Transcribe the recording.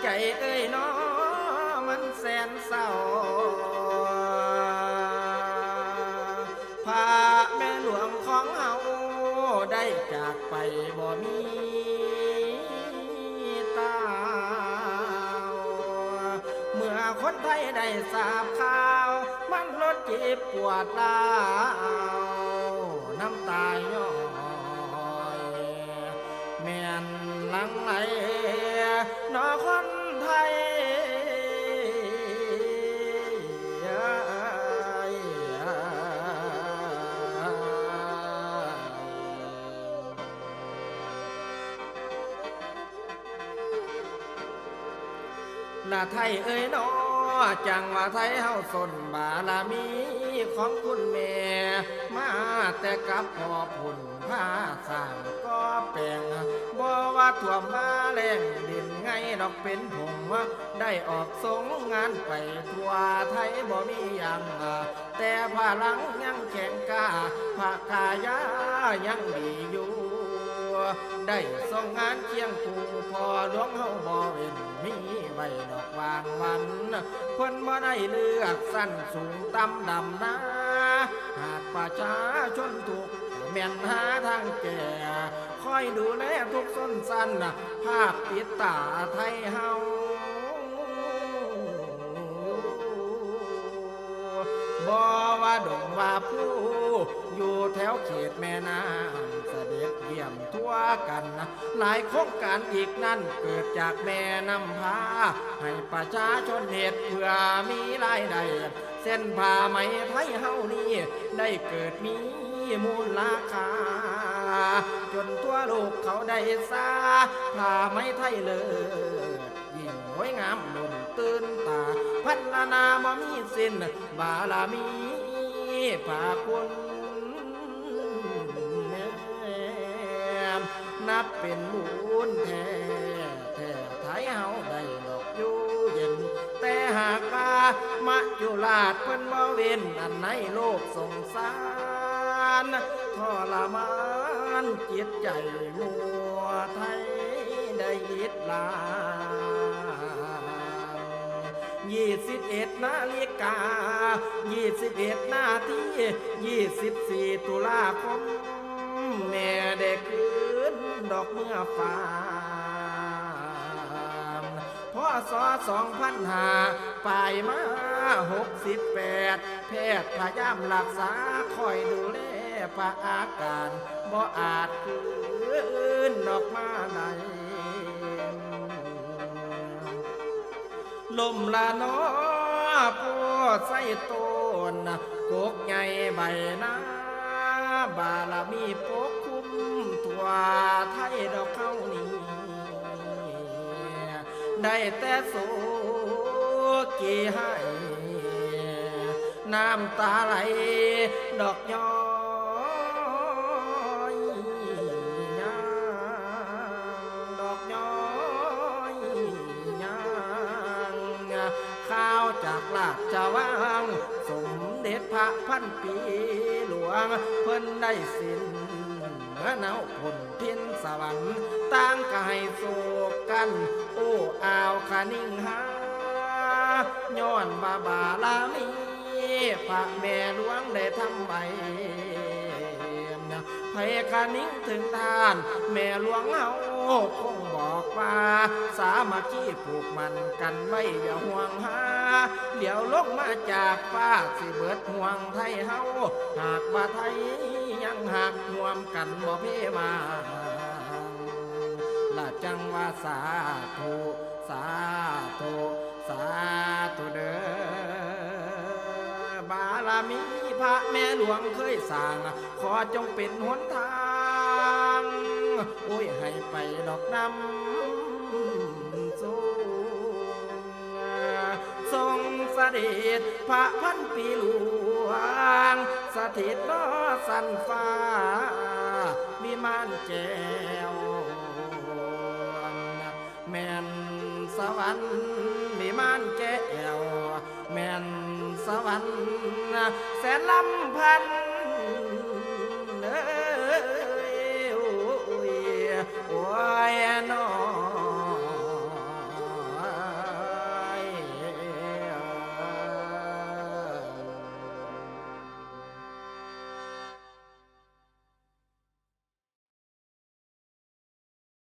ใจเอ้ยน้อมันแสนเศร้าพาแม่หลวงของเฮาได้จากไปบ่มีตาเมื่อคนไทยได้ทราบข่าวมันรถจีบปวดร้าวน้ำตาย้อยแม่นหลังไหลนอคนไทยละไทยเอ้ยน้อจังว่าไทยเฮาสนบารมีของคุณแม่มาแต่กับพ่อพุ่นพาสร้างก็แปลงบ่ว่าท่วมมาแรงดินไงดอกเป็นผงได้ออกสงงานไปทั่วไทยบ่มีอย่างแต่พลังยังแข็งกล้าภาคายายังดีอยู่ได้ส่งงานเคียงคู่พอหลวงเฮาบ่เว้นมีไว้ดอกวางวันเพิ่นบ่ได้เลือกสั้นสูงต่ำดำนาหากประชาชนถูกแม่นหาทางแก่คอยดูแลทุกส้นสั้นภาพติดตาไทยเฮาบ่ว่าดงว่าผู้อยู่แถวเขตแม่น้ำเสด็จเยี่ยมทั่วกันหลายโครงการอีกนั่นเกิดจากแม่นำพาให้ประชาชนเหตุเพื่อมีรายได้เส้นผ้าไหมไทยเฮานี่ได้เกิดมีมูลราคาจนทั่วโลกเขาได้ซาผ้าไหมไทยเลยยิ่งสวยงามล้นตื่นตาพัฒนาบ่มีสิ้นบารมีพาคุณนับเป็นบุญแท้ไทยเฮาได้ดอกอยู่เย็นแต่หากว่ามัจจุราชเพิ่นบ่เว้นอันในโลกสงสารทรมานจิตใจมัวไทยได้อิดลา21 นาฬิกา21 นาที24 ตุลาคมแม่ได้คืนดอกเมื่อฟ้าพศ2005ปลายมา68แพทย์พยายามรักษาคอยดูแลพระอาการบ่อาจคืนดอกมาได้ลมละนอผู้ใส่ต้นกกใหญ่ใบหน้าบารมีปกคุมทั่วไทยดอกเขานี้ได้แต่โศกีให้น้ำตาไหลดอกย้อยดอกย้อยข้าวจากลาดจะวางสมเด็จพระพันปีหลวงเพิ่นได้สิ้นเมื่อเนาผลทินสวรรค์ต่างกายโศกกันโอ้อาวคนิ่งหาย้อนบาลามีพระแม่หลวงได้ทำใบให้คนิ่งถึงทานแม่หลวงเฮาคงบอกว่าสามัคคีผูกมันกันไว้อย่าห่วงหาเดี๋ยวลงมาจากฟ้าสิเบิดห่วงไทยเฮาหากว่าไทยยังหักห่วมกันบ่เพมาละจังว่าสาธุสาธุสาธุเด้อบารมีพระแม่หลวงเคยสร้างขอจงเป็นหนทางโอ้ยให้ไปดอกน้ำสูงทรงเสด็จพระพันปีหลวงสถิตล้อสันฟ้าวิมานแก้วแม่นสวรรค์วิมานแก้วแม่นสวรรค์แสนลำพัน